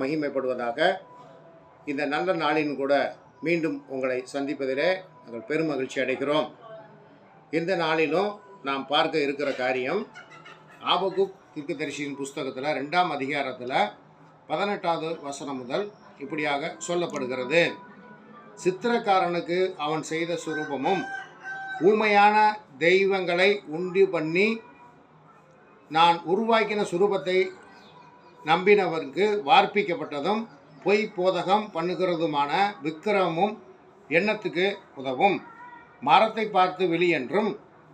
மகிமைப்படுவதாக. இந்த நல்ல நாளின் கூட மீண்டும் உங்களை சந்திப்பதிலே நாங்கள் பெருமகிழ்ச்சி அடைகிறோம். இந்த நாளிலும் நாம் பார்க்க இருக்கிற காரியம் ஆபகுக் தீர்க்கதரிசியின் புஸ்தகத்தில் 2ஆம் அதிகாரத்தில் 18வது வசனம் முதல் இப்படியாக சொல்லப்படுகிறது. சித்திரக்காரனுக்கு அவன் செய்த சுரூபமும் ஊமையான தெய்வங்களை உண்டு பண்ணி நான் உருவாக்கின சுரூபத்தை நம்பினவருக்கு வார்ப்பிக்கப்பட்டதும் பொய் போதகம் பண்ணுகிறதுமான விக்கிரமும் எண்ணத்துக்கு உதவும். மரத்தை பார்த்து விழி என்றும்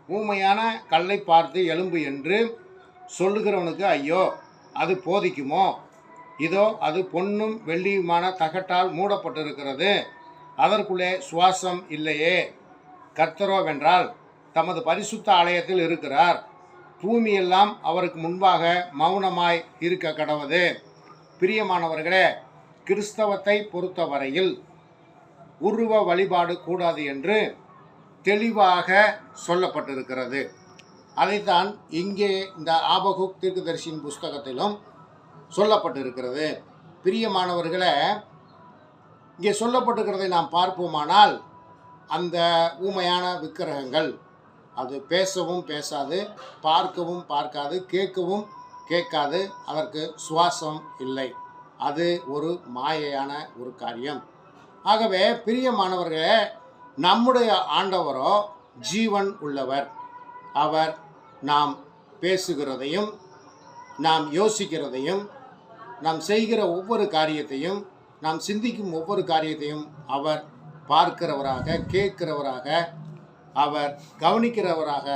ஊமையான கல்லை பார்த்து எலும்பு என்று சொல்லுகிறவனுக்கு ஐயோ, அது போதிக்குமோ? இதோ அது பொன்னும் வெள்ளியுமான தகட்டால் மூடப்பட்டிருக்கிறது, அதற்குள்ளே சுவாசம் இல்லையே. கர்த்தரோவென்றால் தமது பரிசுத்த ஆலயத்தில் இருக்கிறார், பூமியெல்லாம் அவருக்கு முன்பாக மௌனமாய் இருக்க கடவது. பிரியமானவர்களே, கிறிஸ்தவத்தை பொறுத்தவரையில் உருவ வழிபாடு கூடாது என்று தெளிவாக சொல்லப்பட்டிருக்கிறது. அதைத்தான் இங்கே இந்த ஆபகுக் தீர்க்கதரிசியின் புஸ்தகத்திலும் சொல்லப்பட்டிருக்கிறது. பிரியமானவர்களே, இங்கே சொல்லப்பட்டிருக்கிறதை நாம் பார்ப்போமானால், அந்த ஊமையான விக்கிரகங்கள் அது பேசவும் பேசாது, பார்க்கவும் பார்க்காது, கேட்கவும் கேட்காது, அதற்கு சுவாசம் இல்லை. அது ஒரு மாயையான ஒரு காரியம். ஆகவே பிரியமானவர்களே, நம்முடைய ஆண்டவரோ ஜீவன் உள்ளவர். அவர் நாம் பேசுகிறதையும் நாம் யோசிக்கிறதையும் நாம் செய்கிற ஒவ்வொரு காரியத்தையும் நாம் சிந்திக்கும் ஒவ்வொரு காரியத்தையும் அவர் பார்க்கிறவராக, கேட்கிறவராக, அவர் கவனிக்கிறவராக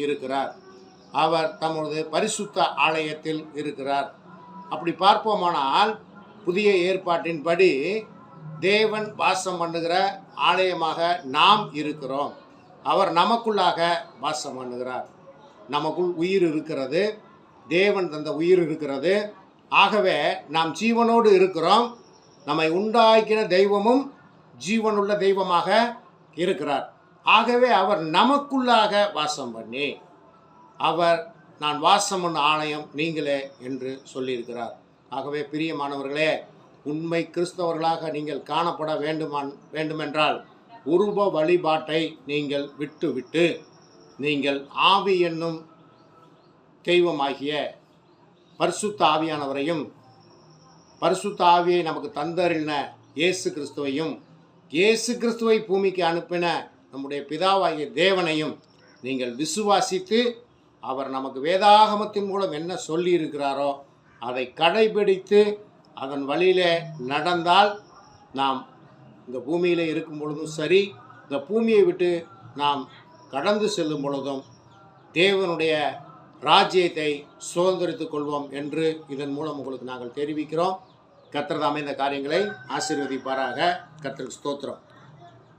இருக்கிறார். அவர் தமது பரிசுத்த ஆலயத்தில் இருக்கிறார். அப்படி பார்ப்போமானால், புதிய ஏற்பாட்டின்படி தேவன் வாசம் பண்ணுகிற ஆலயமாக நாம் இருக்கிறோம். அவர் நமக்குள்ளாக வாசம் பண்ணுகிறார். நமக்குள் உயிர் இருக்கிறது, தேவன் தந்த உயிர் இருக்கிறது. ஆகவே நாம் ஜீவனோடு இருக்கிறோம். நம்மை உண்டாக்கின தெய்வமும் ஜீவனுள்ள தெய்வமாக இருக்கிறார். ஆகவே அவர் நமக்குள்ளாக வாசம் பண்ணி, அவர் நான் வாசம் பண்ண ஆலயம் நீங்களே என்று சொல்லியிருக்கிறார். ஆகவே பிரியமானவர்களே, உண்மை கிறிஸ்தவர்களாக நீங்கள் காணப்பட வேண்டுமென்றால் உருவ வழிபாட்டை நீங்கள் விட்டு நீங்கள் ஆவி என்னும் தெய்வமாகிய பரிசுத்த ஆவியானவரையும், பரிசுத்த ஆவியை நமக்கு தந்தறின இயேசு கிறிஸ்துவையும், இயேசு கிறிஸ்துவை பூமிக்கு அனுப்பின நம்முடைய பிதாவாகிய தேவனையும் நீங்கள் விசுவாசித்து, அவர் நமக்கு வேதாகமத்தின் மூலம் என்ன சொல்லி இருக்கிறாரோ அதை கடைபிடித்து அதன் வழியிலே நடந்தால், நாம் இந்த பூமியில் இருக்கும் பொழுதும் சரி, இந்த பூமியை விட்டு நாம் கடந்து செல்லும் பொழுதும் தேவனுடைய ராஜ்யத்தை சுதந்திரித்துக் கொள்வோம் என்று இதன் மூலம் உங்களுக்கு நாங்கள் தெரிவிக்கிறோம். கர்த்தர் தாமே இந்த காரியங்களை ஆசீர்வதிப்பாராக. கர்த்தருக்கு ஸ்தோத்திரம்.